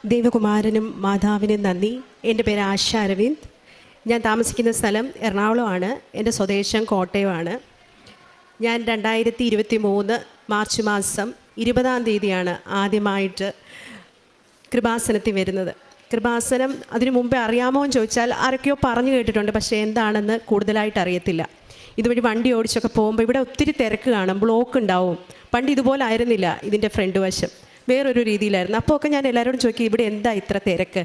ദൈവകുമാരനും മാതാവിനും നന്ദി. എൻ്റെ പേര് ആശ അരവിന്ദ്. ഞാൻ താമസിക്കുന്ന സ്ഥലം എറണാകുളമാണ്. എൻ്റെ സ്വദേശം കോട്ടയമാണ്. ഞാൻ 2023 മാർച്ച് മാസം 20-ാം തീയതിയാണ് ആദ്യമായിട്ട് കൃപാസനത്തിൽ വരുന്നത്. കൃപാസനം അതിനു മുമ്പേ അറിയാമോ എന്ന് ചോദിച്ചാൽ ആരൊക്കെയോ പറഞ്ഞു കേട്ടിട്ടുണ്ട്, പക്ഷേ എന്താണെന്ന് കൂടുതലായിട്ട് അറിയത്തില്ല. ഇതുവഴി വണ്ടി ഓടിച്ചൊക്കെ പോകുമ്പോൾ ഇവിടെ ഒത്തിരി തിരക്ക് കാണും, ബ്ലോക്ക് ഉണ്ടാവും. പണ്ട് ഇതുപോലെ ആയിരുന്നില്ല, ഇതിൻ്റെ ഫ്രണ്ട് വശം വേറൊരു രീതിയിലായിരുന്നു. അപ്പോൾ ഒക്കെ ഞാൻ എല്ലാവരോടും ചോദിക്കും, ഇവിടെ എന്താ ഇത്ര തിരക്ക്?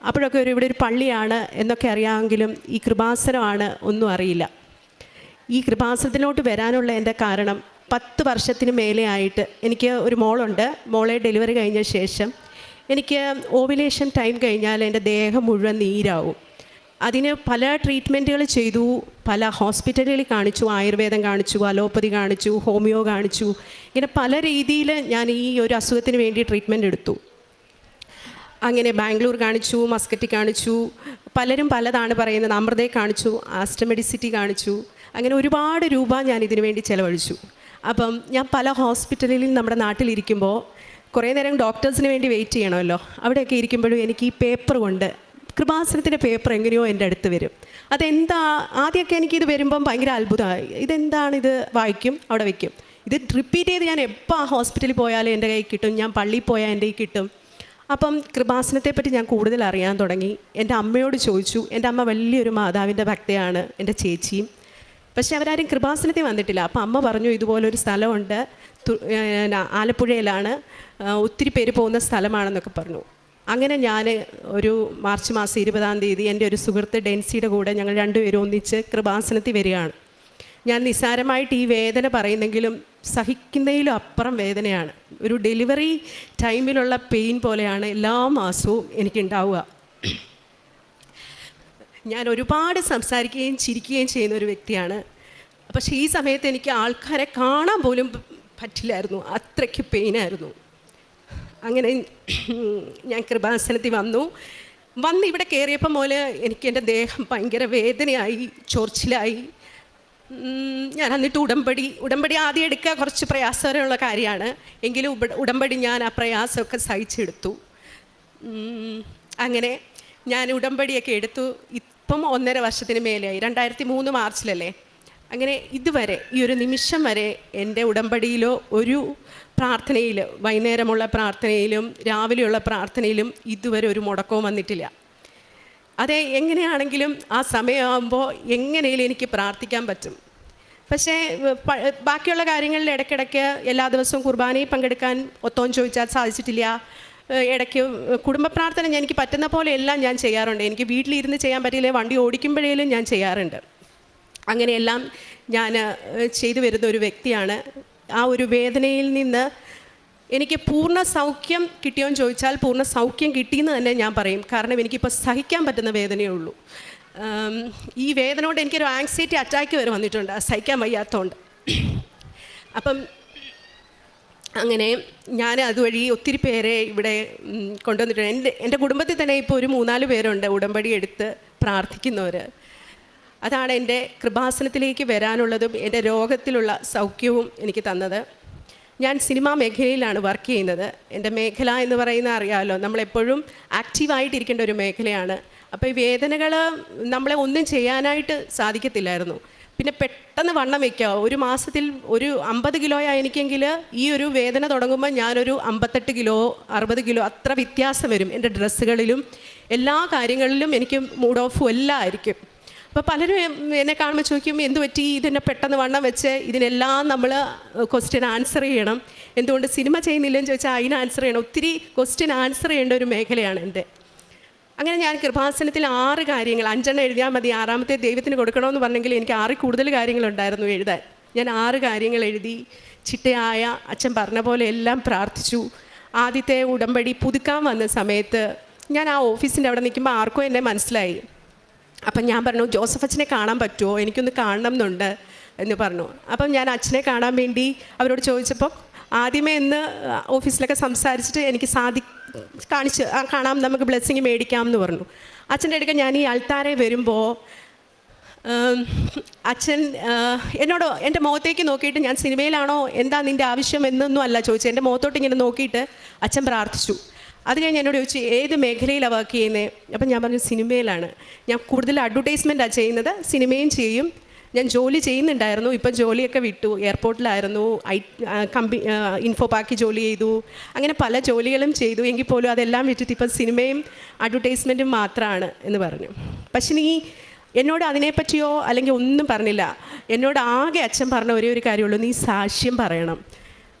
അപ്പോഴൊക്കെ ഇവിടെ ഒരു പള്ളിയാണ് എന്നൊക്കെ അറിയാമെങ്കിലും ഈ കൃപാസനമാണ് ഒന്നും അറിയില്ല. ഈ കൃപാസനത്തിലോട്ട് വരാനുള്ള എൻ്റെ കാരണം 10 വർഷത്തിന് മേലെ ആയിട്ട് എനിക്ക് ഒരു മോളുണ്ട്. മോളെ ഡെലിവറി കഴിഞ്ഞ ശേഷം എനിക്ക് ഓവുലേഷൻ ടൈം കഴിഞ്ഞാൽ എൻ്റെ ദേഹം മുഴുവൻ നീരാവും. അതിന് പല ട്രീറ്റ്മെൻറ്റുകൾ ചെയ്തു, പല ഹോസ്പിറ്റലുകളിൽ കാണിച്ചു, ആയുർവേദം കാണിച്ചു, അലോപ്പതി കാണിച്ചു, ഹോമിയോ കാണിച്ചു. ഇങ്ങനെ പല രീതിയിൽ ഞാൻ ഈ ഒരു അസുഖത്തിന് വേണ്ടി ട്രീറ്റ്മെൻറ്റ് എടുത്തു. അങ്ങനെ ബാംഗ്ലൂർ കാണിച്ചു, മസ്കറ്റ് കാണിച്ചു, പലരും പലതാണ് പറയുന്നത്. അമൃതയെ കാണിച്ചു, ആസ്റ്റമെഡിസിറ്റി കാണിച്ചു. അങ്ങനെ ഒരുപാട് രൂപ ഞാൻ ഇതിനു വേണ്ടി ചിലവഴിച്ചു. അപ്പം ഞാൻ പല ഹോസ്പിറ്റലിൽ നമ്മുടെ നാട്ടിലിരിക്കുമ്പോൾ കുറേ നേരം ഡോക്ടേഴ്സിന് വേണ്ടി വെയിറ്റ് ചെയ്യണമല്ലോ. അവിടെയൊക്കെ ഇരിക്കുമ്പോഴും എനിക്ക് ഈ പേപ്പർ കൊണ്ട് കൃപാസനത്തിൻ്റെ പേപ്പർ എങ്ങനെയോ എൻ്റെ അടുത്ത് വരും. അതെന്താ, ആദ്യമൊക്കെ എനിക്കിത് വരുമ്പം ഭയങ്കര അത്ഭുതമായി. ഇതെന്താണിത്? വായിക്കും, അവിടെ വയ്ക്കും. ഇത് റിപ്പീറ്റ് ചെയ്ത് ഞാൻ എപ്പോൾ ആ ഹോസ്പിറ്റലിൽ പോയാലും എൻ്റെ കയ്യിൽ കിട്ടും, ഞാൻ പള്ളിയിൽ പോയാൽ എൻ്റെ കയ്യിൽ കിട്ടും. അപ്പം കൃപാസനത്തെപ്പറ്റി ഞാൻ കൂടുതൽ അറിയാൻ തുടങ്ങി. എൻ്റെ അമ്മയോട് ചോദിച്ചു. എൻ്റെ അമ്മ വലിയൊരു മാതാവിൻ്റെ ഭക്തയാണ്, എൻ്റെ ചേച്ചിയും. പക്ഷേ അവരാരും കൃപാസനത്തിൽ വന്നിട്ടില്ല. അപ്പം അമ്മ പറഞ്ഞു, ഇതുപോലൊരു സ്ഥലമുണ്ട്, ആലപ്പുഴയിലാണ്, ഒത്തിരി പേര് പോകുന്ന സ്ഥലമാണെന്നൊക്കെ പറഞ്ഞു. അങ്ങനെ ഞാൻ ഒരു മാർച്ച് മാസം 20-ാം തീയതി എൻ്റെ ഒരു സുഹൃത്ത് ഡെൻസിയുടെ കൂടെ ഞങ്ങൾ രണ്ടുപേരും ഒന്നിച്ച് കൃപാസനത്തിൽ വരികയാണ്. ഞാൻ നിസ്സാരമായിട്ട് ഈ വേദന പറയുന്നെങ്കിലും സഹിക്കുന്നതിലും അപ്പുറം വേദനയാണ്. ഒരു ഡെലിവറി ടൈമിലുള്ള പെയിൻ പോലെയാണ് എല്ലാ മാസവും എനിക്കുണ്ടാവുക. ഞാൻ ഒരുപാട് സംസാരിക്കുകയും ചിരിക്കുകയും ചെയ്യുന്ന ഒരു വ്യക്തിയാണ്. പക്ഷേ ഈ സമയത്ത് എനിക്ക് ആൾക്കാരെ കാണാൻ പോലും പറ്റില്ലായിരുന്നു, അത്രയ്ക്ക് പെയിനായിരുന്നു. അങ്ങനെ ഞാൻ കൃപാസനത്തിൽ വന്ന് ഇവിടെ കയറിയപ്പം പോലെ എനിക്ക് എൻ്റെ ദേഹം ഭയങ്കര വേദനയായി, ചൊറിച്ചിലായി. ഞാൻ എന്നിട്ട് ഉടമ്പടി ആദ്യം എടുക്കുക കുറച്ച് പ്രയാസകരമുള്ള കാര്യമാണ്. എങ്കിലും ഉടമ്പടി ഞാൻ ആ പ്രയാസമൊക്കെ സഹിച്ചെടുത്തു. അങ്ങനെ ഞാൻ ഉടമ്പടിയൊക്കെ എടുത്തു. ഇപ്പം 1.5 വർഷത്തിന് മേലെയായി. 2003 മാർച്ചിലല്ലേ. അങ്ങനെ ഇതുവരെ ഈ ഒരു നിമിഷം വരെ എൻ്റെ ഉടമ്പടിയിലോ ഒരു പ്രാർത്ഥനയിൽ, വൈകുന്നേരമുള്ള പ്രാർത്ഥനയിലും രാവിലെയുള്ള പ്രാർത്ഥനയിലും ഇതുവരെ ഒരു മുടക്കവും വന്നിട്ടില്ല. അതെ, എങ്ങനെയാണെങ്കിലും ആ സമയമാകുമ്പോൾ എങ്ങനെയും എനിക്ക് പ്രാർത്ഥിക്കാൻ പറ്റും. പക്ഷേ ബാക്കിയുള്ള കാര്യങ്ങളിൽ ഇടയ്ക്കിടയ്ക്ക് എല്ലാ ദിവസവും കുർബാനയിൽ പങ്കെടുക്കാൻ ഒത്തോം ചോദിച്ചാൽ സാധിച്ചിട്ടില്ല. ഇടയ്ക്ക് കുടുംബ പ്രാർത്ഥന എനിക്ക് പറ്റുന്ന പോലെ എല്ലാം ഞാൻ ചെയ്യാറുണ്ട്. എനിക്ക് വീട്ടിലിരുന്ന് ചെയ്യാൻ പറ്റിയില്ലേ, വണ്ടി ഓടിക്കുമ്പോഴേലും ഞാൻ ചെയ്യാറുണ്ട്. അങ്ങനെയെല്ലാം ഞാൻ ചെയ്തു വരുന്ന ഒരു വ്യക്തിയാണ്. ആ ഒരു വേദനയിൽ നിന്ന് എനിക്ക് പൂർണ്ണ സൗഖ്യം കിട്ടിയോ എന്ന് ചോദിച്ചാൽ പൂർണ്ണ സൗഖ്യം കിട്ടിയെന്ന് തന്നെ ഞാൻ പറയും. കാരണം എനിക്കിപ്പോൾ സഹിക്കാൻ പറ്റുന്ന വേദനയേ ഉള്ളൂ. ഈ വേദന കൊണ്ട് എനിക്കൊരു ആങ്സൈറ്റി അറ്റാക്ക് വരെ വന്നിട്ടുണ്ട്, സഹിക്കാൻ വയ്യാത്തതുകൊണ്ട്. അപ്പം അങ്ങനെ ഞാൻ അതുവഴി ഒത്തിരി പേരെ ഇവിടെ കൊണ്ടുവന്നിട്ടുണ്ട്. എൻ്റെ കുടുംബത്തിൽ തന്നെ ഇപ്പോൾ ഒരു 3-4 പേരുണ്ട് ഉടമ്പടി എടുത്ത് പ്രാർത്ഥിക്കുന്നവർ. അതാണ് എൻ്റെ കൃപാസനത്തിലേക്ക് വരാനുള്ളതും എൻ്റെ രോഗത്തിലുള്ള സൗഖ്യവും എനിക്ക് തന്നത്. ഞാൻ സിനിമാ മേഖലയിലാണ് വർക്ക് ചെയ്യുന്നത്. എൻ്റെ മേഖല എന്ന് പറയുന്നത് അറിയാമല്ലോ, നമ്മളെപ്പോഴും ആക്റ്റീവായിട്ടിരിക്കേണ്ട ഒരു മേഖലയാണ്. അപ്പോൾ ഈ വേദനകൾ നമ്മളെ ഒന്നും ചെയ്യാനായിട്ട് സാധിക്കത്തില്ലായിരുന്നു. പിന്നെ പെട്ടെന്ന് വണ്ണം വയ്ക്കുക. ഒരു മാസത്തിൽ ഒരു 50 കിലോയാണ് എനിക്കെങ്കിൽ ഈ ഒരു വേദന തുടങ്ങുമ്പോൾ ഞാനൊരു 58 കിലോ 60 കിലോ അത്ര വ്യത്യാസം വരും. എൻ്റെ ഡ്രസ്സുകളിലും എല്ലാ കാര്യങ്ങളിലും എനിക്ക് മൂഡ് ഓഫും എല്ലാം ആയിരിക്കും. അപ്പോൾ പലരും എന്നെ കാണുമ്പോൾ ചോദിക്കും, എന്ത് പറ്റി ഇതിനെ പെട്ടെന്ന് വണ്ണം വെച്ച്? ഇതിനെല്ലാം നമ്മൾ ക്വസ്റ്റ്യൻ ആൻസർ ചെയ്യണം. എന്തുകൊണ്ട് സിനിമ ചെയ്യുന്നില്ലെന്ന് ചോദിച്ചാൽ അതിന് ആൻസർ ചെയ്യണം. ഒത്തിരി ക്വസ്റ്റ്യൻ ആൻസർ ചെയ്യേണ്ട ഒരു മേഖലയാണ് എൻ്റെ. അങ്ങനെ ഞാൻ കൃപാസനത്തിൽ 6 കാര്യങ്ങൾ, 5 എഴുതിയാൽ മതി, 6ാമത്തെ ദൈവത്തിന് കൊടുക്കണമെന്ന് പറഞ്ഞെങ്കിൽ എനിക്ക് 6 കൂടുതൽ കാര്യങ്ങളുണ്ടായിരുന്നു എഴുതാൻ. ഞാൻ 6 കാര്യങ്ങൾ എഴുതി ചിട്ടയായ അച്ഛൻ പറഞ്ഞ പോലെ എല്ലാം പ്രാർത്ഥിച്ചു. ആദ്യത്തെ ഉടമ്പടി പുതുക്കാൻ വന്ന സമയത്ത് ഞാൻ ആ ഓഫീസിൻ്റെ അവിടെ നിൽക്കുമ്പോൾ ആർക്കും എന്നെ മനസ്സിലായി. അപ്പം ഞാൻ പറഞ്ഞു, ജോസഫ് അച്ഛനെ കാണാൻ പറ്റുമോ, എനിക്കൊന്ന് കാണണം എന്നുണ്ട് എന്ന് പറഞ്ഞു. അപ്പം ഞാൻ അച്ഛനെ കാണാൻ വേണ്ടി അവരോട് ചോദിച്ചപ്പോൾ ആദ്യമേ ഇന്ന് ഓഫീസിലൊക്കെ സംസാരിച്ചിട്ട് എനിക്ക് കാണാം, നമുക്ക് ബ്ലെസ്സിങ് മേടിക്കാം എന്ന് പറഞ്ഞു. അച്ഛൻ്റെ അടുക്ക ഞാൻ ഈ അൾത്താരെ വരുമ്പോൾ അച്ഛൻ എന്നോട് എൻ്റെ മുഖത്തേക്ക് നോക്കിയിട്ട്, ഞാൻ സിനിമയിലാണോ, എന്താ നിൻ്റെ ആവശ്യം എന്നൊന്നും അല്ല ചോദിച്ചത്, എൻ്റെ മുഖത്തോട്ട് ഇങ്ങനെ നോക്കിയിട്ട് അച്ഛൻ പ്രാർത്ഥിച്ചു. അത് കഴിഞ്ഞ് എന്നോട് ചോദിച്ചു ഏത് മേഖലയിലാണ് വർക്ക് ചെയ്യുന്നത്. അപ്പം ഞാൻ പറഞ്ഞു സിനിമയിലാണ്. ഞാൻ കൂടുതൽ അഡ്വർടൈസ്മെൻറ്റാണ് ചെയ്യുന്നത്, സിനിമയും ചെയ്യും. ഞാൻ ജോലി ചെയ്യുന്നുണ്ടായിരുന്നു, ഇപ്പം ജോലിയൊക്കെ വിട്ടു. എയർപോർട്ടിലായിരുന്നു, ഇൻഫോ പാർക്കിൽ ജോലി ചെയ്തു, അങ്ങനെ പല ജോലികളും ചെയ്തു. എങ്കിൽ പോലും അതെല്ലാം വിട്ടിട്ട് ഇപ്പം സിനിമയും അഡ്വർടൈസ്മെൻറ്റും മാത്രമാണ് എന്ന് പറഞ്ഞു. പക്ഷെ നീ എന്നോട് അതിനെപ്പറ്റിയോ അല്ലെങ്കിൽ ഒന്നും പറഞ്ഞില്ല. എന്നോട് ആകെ അച്ഛൻ പറഞ്ഞ ഒരേ ഒരു കാര്യമുള്ളൂ, നീ സാക്ഷ്യം പറയണം.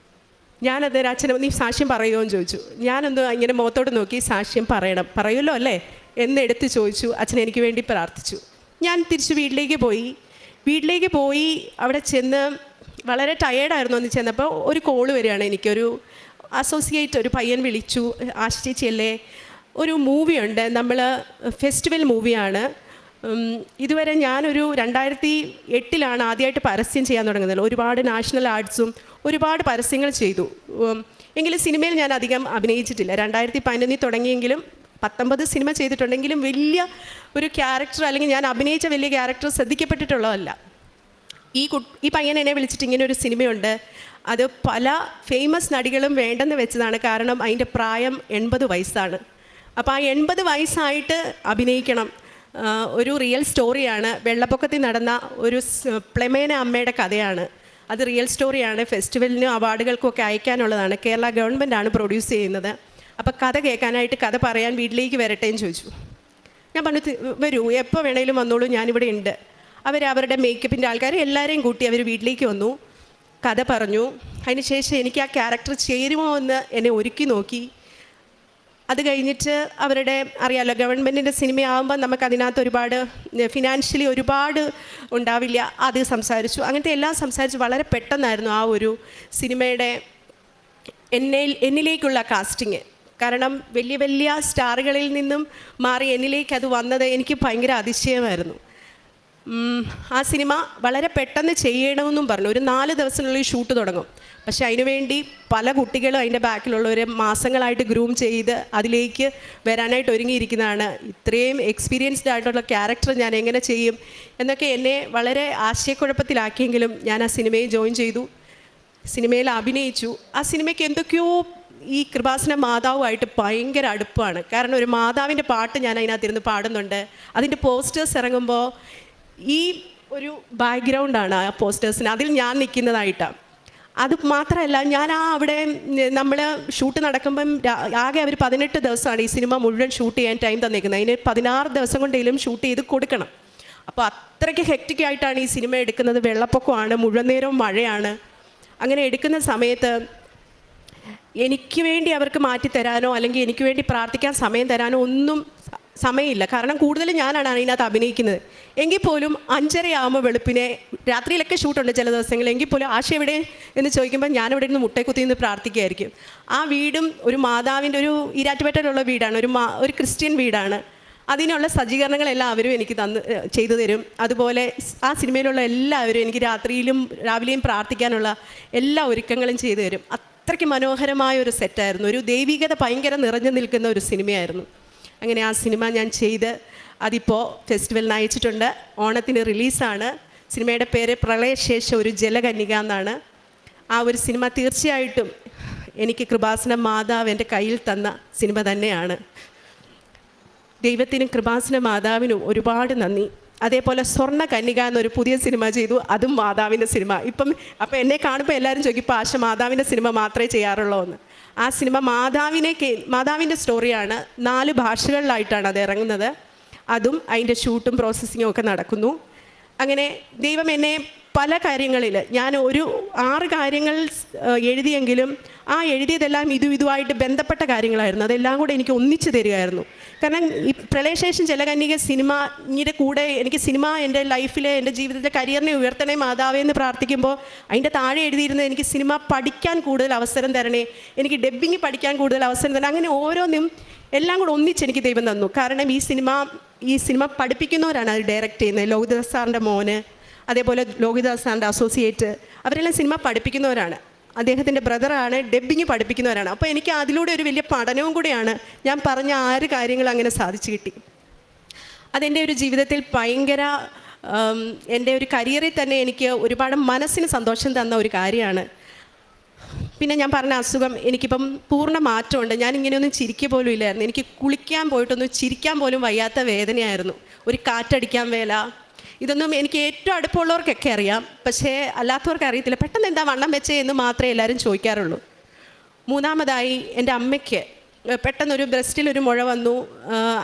ഞാനത് അച്ഛനെ നീ സാക്ഷ്യം പറയുമോ എന്ന് ചോദിച്ചു. ഞാനൊന്ന് ഇങ്ങനെ മുഖത്തോട്ട് നോക്കി, സാക്ഷ്യം പറയണം, പറയുമല്ലോ അല്ലേ എന്നെടുത്ത് ചോദിച്ചു. അച്ഛൻ എനിക്ക് വേണ്ടി പ്രാർത്ഥിച്ചു. ഞാൻ തിരിച്ച് വീട്ടിലേക്ക് പോയി അവിടെ ചെന്ന് വളരെ ടയേർഡായിരുന്നു. എന്ന് ചെന്നപ്പോൾ ഒരു കോള് വരികയാണ്. എനിക്കൊരു അസോസിയേറ്റ് ഒരു പയ്യൻ വിളിച്ചു, ആശ ചേച്ചിയല്ലേ, ഒരു മൂവിയുണ്ട്, നമ്മൾ ഫെസ്റ്റിവൽ മൂവിയാണ്. ഇതുവരെ ഞാനൊരു 2008 ആദ്യമായിട്ട് പരസ്യം ചെയ്യാൻ തുടങ്ങുന്നത്. ഒരുപാട് നാഷണൽ ആർട്സും ഒരുപാട് പരസ്യങ്ങൾ ചെയ്തു. എങ്കിലും സിനിമയിൽ ഞാൻ അധികം അഭിനയിച്ചിട്ടില്ല. 2011 തുടങ്ങിയെങ്കിലും 19 സിനിമ ചെയ്തിട്ടുണ്ടെങ്കിലും വലിയ ഒരു ക്യാരക്ടർ അല്ലെങ്കിൽ ഞാൻ അഭിനയിച്ച വലിയ ക്യാരക്ടർ ശ്രദ്ധിക്കപ്പെട്ടിട്ടുള്ളതല്ല. ഈ പയ്യൻ എന്നെ വിളിച്ചിട്ട് ഇങ്ങനെ ഒരു സിനിമയുണ്ട്, അത് പല ഫേമസ് നടികളും വേണ്ടെന്ന് വെച്ചതാണ്. കാരണം അതിൻ്റെ പ്രായം 80 വയസ്സാണ്. അപ്പോൾ ആ 80 വയസ്സായിട്ട് അഭിനയിക്കണം. ഒരു റിയൽ സ്റ്റോറിയാണ്. വെള്ളപ്പൊക്കത്തിൽ നടന്ന ഒരു പ്ലെമേന അമ്മയുടെ കഥയാണ്. അത് റിയൽ സ്റ്റോറിയാണ്. ഫെസ്റ്റിവലിനും അവാർഡുകൾക്കൊക്കെ അയക്കാനുള്ളതാണ്. കേരള ഗവൺമെൻറ്റാണ് പ്രൊഡ്യൂസ് ചെയ്യുന്നത്. അപ്പോൾ കഥ കേൾക്കാനായിട്ട്, കഥ പറയാൻ വീട്ടിലേക്ക് വരട്ടെ എന്ന് ചോദിച്ചു. ഞാൻ പറഞ്ഞു വരൂ, എപ്പോൾ വേണേലും വന്നോളൂ, ഞാനിവിടെ ഉണ്ട്. അവരുടെ മേക്കപ്പിൻ്റെ ആൾക്കാർ എല്ലാവരെയും കൂട്ടി അവർ വീട്ടിലേക്ക് വന്നു, കഥ പറഞ്ഞു. അതിനുശേഷം എനിക്ക് ആ ക്യാരക്ടർ ചേരുമോ എന്ന് എന്നെ ഒരുക്കി നോക്കി. അത് കഴിഞ്ഞിട്ട് അറിയാമല്ലോ, ഗവൺമെൻറ്റിൻ്റെ സിനിമയാകുമ്പോൾ നമുക്കതിനകത്ത് ഒരുപാട് ഫിനാൻഷ്യലി ഒരുപാട് ഉണ്ടാവില്ല. അത് സംസാരിച്ചു. അങ്ങനത്തെ എല്ലാം സംസാരിച്ച് വളരെ പെട്ടെന്നായിരുന്നു ആ ഒരു സിനിമയുടെ എന്നിലേക്കുള്ള കാസ്റ്റിങ്. കാരണം വലിയ വലിയ സ്റ്റാറുകളിൽ നിന്നും മാറി എന്നിലേക്ക് അത് വന്നത് എനിക്ക് ഭയങ്കര അതിശയമായിരുന്നു. ആ സിനിമ വളരെ പെട്ടെന്ന് ചെയ്യണമെന്നും പറഞ്ഞു. ഒരു 4 ദിവസത്തിനുള്ളിൽ ഷൂട്ട് തുടങ്ങും. പക്ഷേ അതിനുവേണ്ടി പല കുട്ടികളും അതിൻ്റെ ബാക്കിലുള്ളവർ മാസങ്ങളായിട്ട് ഗ്രൂം ചെയ്ത് അതിലേക്ക് വരാനായിട്ട് ഒരുങ്ങിയിരിക്കുന്നതാണ്. ഇത്രയും എക്സ്പീരിയൻസ്ഡ് ആയിട്ടുള്ള ക്യാരക്ടർ ഞാൻ എങ്ങനെ ചെയ്യും എന്നൊക്കെ എന്നെ വളരെ ആശയക്കുഴപ്പത്തിലാക്കിയെങ്കിലും ഞാൻ ആ സിനിമയിൽ ജോയിൻ ചെയ്തു. സിനിമയിൽ അഭിനയിച്ചു. ആ സിനിമയ്ക്ക് എന്തൊക്കെയോ ഈ കൃപാസന മാതാവുമായിട്ട് ഭയങ്കര അടുപ്പാണ്. കാരണം ഒരു മാതാവിൻ്റെ പാട്ട് ഞാൻ അതിനകത്തിരുന്ന് പാടുന്നുണ്ട്. അതിൻ്റെ പോസ്റ്റേഴ്സ് ഇറങ്ങുമ്പോൾ ഈ ഒരു ബാക്ക്ഗ്രൗണ്ടാണ് ആ പോസ്റ്റേഴ്സിന്, അതിൽ ഞാൻ നിൽക്കുന്നതായിട്ടാണ്. അത് മാത്രമല്ല, ഞാൻ അവിടെ നമ്മൾ ഷൂട്ട് നടക്കുമ്പം ആകെ അവർ 18 ദിവസമാണ് ഈ സിനിമ മുഴുവൻ ഷൂട്ട് ചെയ്യാൻ ടൈം തന്നിരിക്കുന്നത്. അതിന് 16 ദിവസം കൊണ്ടെങ്കിലും ഷൂട്ട് ചെയ്ത് കൊടുക്കണം. അപ്പോൾ അത്രയ്ക്ക് ഹെക്റ്റിക്കായിട്ടാണ് ഈ സിനിമ എടുക്കുന്നത്. വെള്ളപ്പൊക്കമാണ്, മുഴുവൻ നേരവും മഴയാണ്. അങ്ങനെ എടുക്കുന്ന സമയത്ത് എനിക്ക് വേണ്ടി അവർക്ക് മാറ്റിത്തരാനോ അല്ലെങ്കിൽ എനിക്ക് വേണ്ടി പ്രാർത്ഥിക്കാൻ സമയം തരാനോ ഒന്നും സമയമില്ല. കാരണം കൂടുതലും ഞാനാണ് അതിനകത്ത് അഭിനയിക്കുന്നത്. എങ്കിൽ പോലും 5:30 വെളുപ്പിനെ, രാത്രിയിലൊക്കെ ഷൂട്ടുണ്ട് ചില ദിവസങ്ങളിൽ, എങ്കിൽ പോലും ആശ എവിടെ എന്ന് ചോദിക്കുമ്പോൾ ഞാനിവിടെ നിന്ന് മുട്ടക്കുത്തി നിന്ന് പ്രാർത്ഥിക്കുകയായിരിക്കും. ആ വീടും ഒരു മാതാവിൻ്റെ ഒരു ഈരാറ്റുപേട്ടയിലുള്ള വീടാണ്, ഒരു ക്രിസ്ത്യൻ വീടാണ്. അതിനുള്ള സജ്ജീകരണങ്ങളെല്ലാം അവരും എനിക്ക് ചെയ്തു തരും. അതുപോലെ ആ സിനിമയിലുള്ള എല്ലാവരും എനിക്ക് രാത്രിയിലും രാവിലെയും പ്രാർത്ഥിക്കാനുള്ള എല്ലാ ഒരുക്കങ്ങളും ചെയ്തു തരും. അത്രയ്ക്ക് മനോഹരമായ ഒരു സെറ്റായിരുന്നു. ഒരു ദൈവികത ഭയങ്കര നിറഞ്ഞു നിൽക്കുന്ന ഒരു സിനിമയായിരുന്നു. അങ്ങനെ ആ സിനിമ ഞാൻ ചെയ്ത് അതിപ്പോൾ ഫെസ്റ്റിവലിന് അയച്ചിട്ടുണ്ട്. ഓണത്തിന് റിലീസാണ്. സിനിമയുടെ പേര് പ്രളയശേഷം ഒരു ജലകന്യക എന്നാണ്. ആ ഒരു സിനിമ തീർച്ചയായിട്ടും എനിക്ക് കൃപാസന മാതാവ് എൻ്റെ കയ്യിൽ തന്ന സിനിമ തന്നെയാണ്. ദൈവത്തിനും കൃപാസന മാതാവിനും ഒരുപാട് നന്ദി. അതേപോലെ സ്വർണ്ണ കന്യക എന്നൊരു പുതിയ സിനിമ ചെയ്തു, അതും മാതാവിൻ്റെ സിനിമ. അപ്പം എന്നെ കാണുമ്പോൾ എല്ലാവരും ചോദിക്കും, ഇപ്പോൾ ആശ മാതാവിൻ്റെ സിനിമ മാത്രമേ ചെയ്യാറുള്ളൂ എന്ന്. ആ സിനിമ മാതാവിൻ്റെ സ്റ്റോറിയാണ്. 4 ഭാഷകളിലായിട്ടാണ് അത് ഇറങ്ങുന്നത്. അതും അതിൻ്റെ ഷൂട്ടും പ്രോസസ്സിങ്ങും ഒക്കെ നടക്കുന്നു. അങ്ങനെ ദൈവം എന്നെ പല കാര്യങ്ങളിൽ, ഞാൻ ഒരു 6 കാര്യങ്ങൾ എഴുതിയെങ്കിലും ആ എഴുതിയതെല്ലാം ഇതുമായിട്ട് ബന്ധപ്പെട്ട കാര്യങ്ങളായിരുന്നു. അതെല്ലാം കൂടെ എനിക്ക് ഒന്നിച്ചു തരികയായിരുന്നു. കാരണം ഈ പ്രളയശേഷം ജലകന്യക സിനിമയുടെ കൂടെ എനിക്ക് സിനിമ എൻ്റെ ലൈഫിലെ, എൻ്റെ ജീവിതത്തിലെ കരിയറിനെ ഉയർത്തണേ മാതാവേ എന്ന് പ്രാർത്ഥിക്കുമ്പോൾ അതിൻ്റെ താഴെ എഴുതിയിരുന്നത് എനിക്ക് സിനിമ പഠിക്കാൻ കൂടുതൽ അവസരം തരണേ, എനിക്ക് ഡബ്ബിങ് പഠിക്കാൻ കൂടുതൽ അവസരം തരണേ. അങ്ങനെ ഓരോന്നും എല്ലാം കൂടെ ഒന്നിച്ച് എനിക്ക് ദൈവം തന്നു. കാരണം ഈ സിനിമ പഠിപ്പിക്കുന്നവരാണ് അത് ഡയറക്റ്റ് ചെയ്യുന്നത്. ലോഹിതദാസ് സാറിൻ്റെ മോന്, അതേപോലെ ലോഹിതദാസ് സാറിൻ്റെ അസോസിയേറ്റ്, അവരെല്ലാം സിനിമ പഠിപ്പിക്കുന്നവരാണ്. അദ്ദേഹത്തിൻ്റെ ബ്രദറാണ്, ഡബ്ബിങ് പഠിപ്പിക്കുന്നവരാണ്. അപ്പോൾ എനിക്ക് അതിലൂടെ ഒരു വലിയ പഠനവും കൂടെയാണ്. ഞാൻ പറഞ്ഞ 6 കാര്യങ്ങൾ അങ്ങനെ സാധിച്ചു കിട്ടി. അതെൻ്റെ ഒരു ജീവിതത്തിൽ ഭയങ്കര, എൻ്റെ ഒരു കരിയറിൽ തന്നെ എനിക്ക് ഒരുപാട് മനസ്സിന് സന്തോഷം തന്ന ഒരു കാര്യമാണ്. പിന്നെ ഞാൻ പറഞ്ഞ അസുഖം എനിക്കിപ്പം പൂർണ്ണ മാറ്റമുണ്ട്. ഞാൻ ഇങ്ങനെയൊന്നും ചിരിക്കുക പോലും ഇല്ലായിരുന്നു. എനിക്ക് കുളിക്കാൻ പോയിട്ടൊന്നും ചിരിക്കാൻ പോലും വയ്യാത്ത വേദനയായിരുന്നു. ഒരു കാറ്റടിക്കാൻ വേല, ഇതൊന്നും എനിക്ക് ഏറ്റവും അടുപ്പമുള്ളവർക്കൊക്കെ അറിയാം, പക്ഷേ അല്ലാത്തവർക്ക് അറിയത്തില്ല. പെട്ടെന്ന് എന്താ വണ്ണം വെച്ചേ എന്ന് മാത്രമേ എല്ലാവരും ചോദിക്കാറുള്ളൂ. മൂന്നാമതായി എൻ്റെ അമ്മയ്ക്ക് പെട്ടെന്നൊരു ബ്രസ്റ്റിലൊരു മുഴ വന്നു.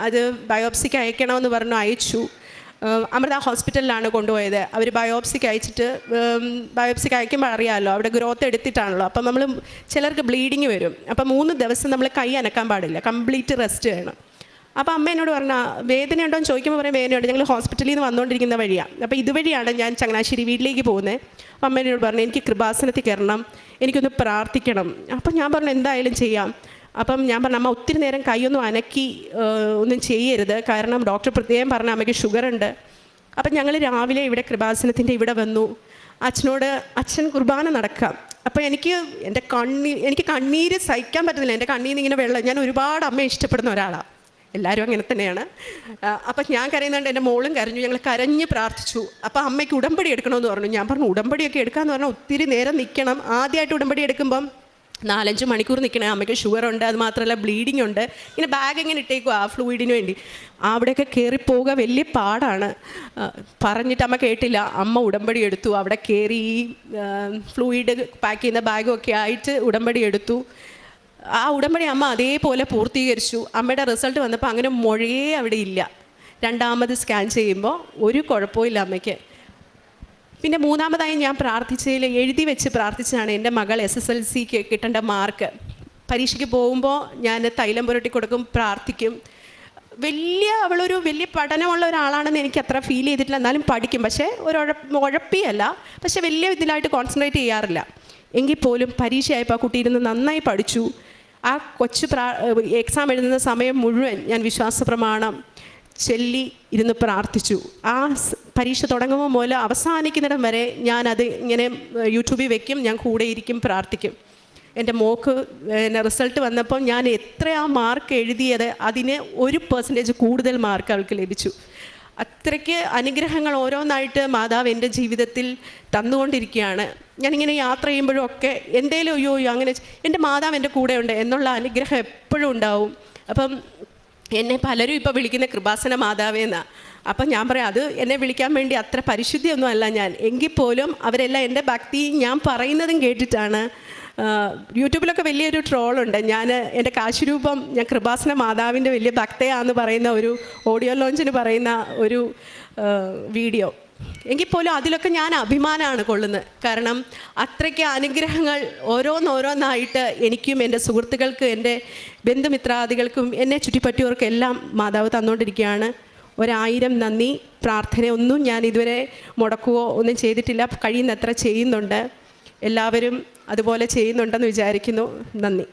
അത് ബയോപ്സിക്ക് അയക്കണമെന്ന് പറഞ്ഞു, അയച്ചു. അമൃത ഹോസ്പിറ്റലിലാണ് കൊണ്ടുപോയത്. അവർ ബയോപ്സിക്ക് അയച്ചിട്ട്, ബയോപ്സിക്ക് അയക്കുമ്പോൾ അറിയാമല്ലോ അവിടെ ഗ്രോത്ത് എടുത്തിട്ടാണല്ലോ, അപ്പം നമ്മൾ ചിലർക്ക് ബ്ലീഡിങ് വരും. അപ്പം 3 ദിവസം നമ്മൾ കൈ അനക്കാൻ പാടില്ല, കംപ്ലീറ്റ് റെസ്റ്റ് ചെയ്യണം. അപ്പോൾ അമ്മ എന്നോട് പറഞ്ഞാൽ വേദനയുണ്ടോ എന്ന് ചോദിക്കുമ്പോൾ പറയാം വേദനയുണ്ട്, ഞങ്ങൾ ഹോസ്പിറ്റലിൽ നിന്ന് വന്നുകൊണ്ടിരിക്കുന്ന വഴിയാണ്. അപ്പോൾ ഇതുവഴിയാണ് ഞാൻ ചങ്ങനാശ്ശേരി വീട്ടിലേക്ക് പോകുന്നത്. അപ്പം അമ്മ എന്നോട് പറഞ്ഞു എനിക്ക് കൃപാസനത്തിൽ കയറണം, എനിക്കൊന്ന് പ്രാർത്ഥിക്കണം. അപ്പം ഞാൻ പറഞ്ഞു എന്തായാലും ചെയ്യാം. അപ്പം ഞാൻ പറഞ്ഞു അമ്മ ഒത്തിരി നേരം കൈയൊന്നും അനക്കി ഒന്നും ചെയ്യരുത്, കാരണം ഡോക്ടർ പ്രത്യേകം പറഞ്ഞ അമ്മയ്ക്ക് ഷുഗറുണ്ട്. അപ്പം ഞങ്ങൾ രാവിലെ ഇവിടെ കൃപാസനത്തിൻ്റെ ഇവിടെ വന്നു. അച്ഛനോട് അച്ഛൻ കുർബാന നടക്കാം. അപ്പോൾ എനിക്ക് കണ്ണീര് സഹിക്കാൻ പറ്റുന്നില്ല. എൻ്റെ കണ്ണീര് ഇങ്ങനെ വെള്ളം. ഞാൻ ഒരുപാട് അമ്മയെ ഇഷ്ടപ്പെടുന്ന ഒരാളാണ്, എല്ലാവരും അങ്ങനെ തന്നെയാണ്. അപ്പം ഞാൻ കരയുന്നുണ്ട്, എൻ്റെ മോളും കരഞ്ഞു, ഞങ്ങൾ കരഞ്ഞ് പ്രാർത്ഥിച്ചു. അപ്പോൾ അമ്മയ്ക്ക് ഉടമ്പടി എടുക്കണമെന്ന് പറഞ്ഞു. ഞാൻ പറഞ്ഞു ഉടമ്പടിയൊക്കെ എടുക്കാമെന്ന് പറഞ്ഞാൽ ഒത്തിരി നേരം നിൽക്കണം. ആദ്യമായിട്ട് ഉടമ്പടി എടുക്കുമ്പം 4-5 മണിക്കൂർ നിൽക്കണേ. അമ്മയ്ക്ക് ഷുഗറുണ്ട്, അത് മാത്രമല്ല ബ്ലീഡിങ് ഉണ്ട്. ഇങ്ങനെ ബാഗ് ഇങ്ങനെ ഇട്ടേക്കും ആ ഫ്ലൂയിഡിന് വേണ്ടി. അവിടെയൊക്കെ കയറിപ്പോവുക വലിയ പാടാണ്. പറഞ്ഞിട്ട് അമ്മ കേട്ടില്ല. അമ്മ ഉടമ്പടി എടുത്തു. അവിടെ കയറി ഫ്ലൂയിഡ് പാക്ക് ചെയ്യുന്ന ബാഗും ഒക്കെ ആയിട്ട് ഉടമ്പടി എടുത്തു. ആ ഉടമ്പടി അമ്മ അതേപോലെ പൂർത്തീകരിച്ചു. അമ്മയുടെ റിസൾട്ട് വന്നപ്പോൾ അങ്ങനെ മുഴയേ അവിടെ ഇല്ല. 2ാമത് സ്കാൻ ചെയ്യുമ്പോൾ ഒരു കുഴപ്പമില്ല അമ്മയ്ക്ക്. പിന്നെ 3ാമതായി ഞാൻ പ്രാർത്ഥിച്ചതിൽ എഴുതി വെച്ച് പ്രാർത്ഥിച്ചതാണ് എൻ്റെ മകൾ SSLCക്ക് കിട്ടേണ്ട മാർക്ക്. പരീക്ഷയ്ക്ക് പോകുമ്പോൾ ഞാൻ തൈലം പുരട്ടി കൊടുക്കും, പ്രാർത്ഥിക്കും. അവളൊരു വലിയ പഠനമുള്ള ഒരാളാണെന്ന് എനിക്ക് അത്ര ഫീൽ ചെയ്തിട്ടില്ല. എന്നാലും പഠിക്കും, പക്ഷേ ഉഴപ്പിയല്ല, പക്ഷേ വലിയ ഇതിലായിട്ട് കോൺസെൻട്രേറ്റ് ചെയ്യാറില്ല. എങ്കിൽ പോലും പരീക്ഷയായപ്പോൾ ആ കുട്ടി ഇരുന്ന് നന്നായി പഠിച്ചു. ആ കൊച്ചു എക്സാം എഴുതുന്ന സമയം മുഴുവൻ ഞാൻ വിശ്വാസ പ്രമാണം ചൊല്ലി ഇരുന്ന് പ്രാർത്ഥിച്ചു. ആ പരീക്ഷ തുടങ്ങുമ്പോൾ മുതൽ അവസാനിക്കുന്നിടം വരെ ഞാനത് ഇങ്ങനെ യൂട്യൂബിൽ വെക്കും, ഞാൻ കൂടെ ഇരിക്കും, പ്രാർത്ഥിക്കും. എൻ്റെ മോക്ക് റിസൾട്ട് വന്നപ്പോൾ ഞാൻ എത്രയാ മാർക്ക് എഴുതിയത് അതിന് 1% കൂടുതൽ മാർക്ക് അവൾക്ക് ലഭിച്ചു. അത്രയ്ക്ക് അനുഗ്രഹങ്ങൾ ഓരോന്നായിട്ട് മാതാവ് എൻ്റെ ജീവിതത്തിൽ തന്നുകൊണ്ടിരിക്കുകയാണ്. ഞാനിങ്ങനെ യാത്ര ചെയ്യുമ്പോഴും ഒക്കെ എന്തേലും അയ്യോ അങ്ങനെ എൻ്റെ മാതാവ് എൻ്റെ കൂടെ ഉണ്ട് എന്നുള്ള അനുഗ്രഹം എപ്പോഴും ഉണ്ടാവും. അപ്പം എന്നെ പലരും ഇപ്പോൾ വിളിക്കുന്ന കൃപാസന മാതാവേന്നാണ്. അപ്പം ഞാൻ പറയാം അത് എന്നെ വിളിക്കാൻ വേണ്ടി അത്ര പരിശുദ്ധിയൊന്നും അല്ല ഞാൻ. എങ്കിൽ പോലും അവരെല്ലാം എൻ്റെ ഭക്തി ഞാൻ പറയുന്നതും കേട്ടിട്ടാണ്. യൂട്യൂബിലൊക്കെ വലിയൊരു ട്രോളുണ്ട്. എൻ്റെ കാശുരൂപം ഞാൻ കൃപാസന മാതാവിൻ്റെ വലിയ ഭക്തയാണെന്ന് പറയുന്ന ഒരു ഓഡിയോ ലോഞ്ചിന് പറയുന്ന ഒരു വീഡിയോ. എങ്കിൽ പോലും അതിലൊക്കെ ഞാൻ അഭിമാനമാണ് കൊള്ളുന്നത്. കാരണം അത്രയ്ക്ക് അനുഗ്രഹങ്ങൾ ഓരോന്നോരോന്നായിട്ട് എനിക്കും എൻ്റെ സുഹൃത്തുക്കൾക്കും എൻ്റെ ബന്ധുമിത്രാദികൾക്കും എന്നെ ചുറ്റിപ്പറ്റിയവർക്കെല്ലാം മാതാവ് തന്നുകൊണ്ടിരിക്കുകയാണ്. 1000 നന്ദി. പ്രാർത്ഥനയൊന്നും ഞാൻ ഇതുവരെ മുടക്കുകയോ ഒന്നും ചെയ്തിട്ടില്ല, കഴിയുന്നത്ര ചെയ്യുന്നുണ്ട്. എല്ലാവരും അതുപോലെ ചെയ്യുന്നുണ്ടെന്ന് വിചാരിക്കുന്നു. നന്ദി.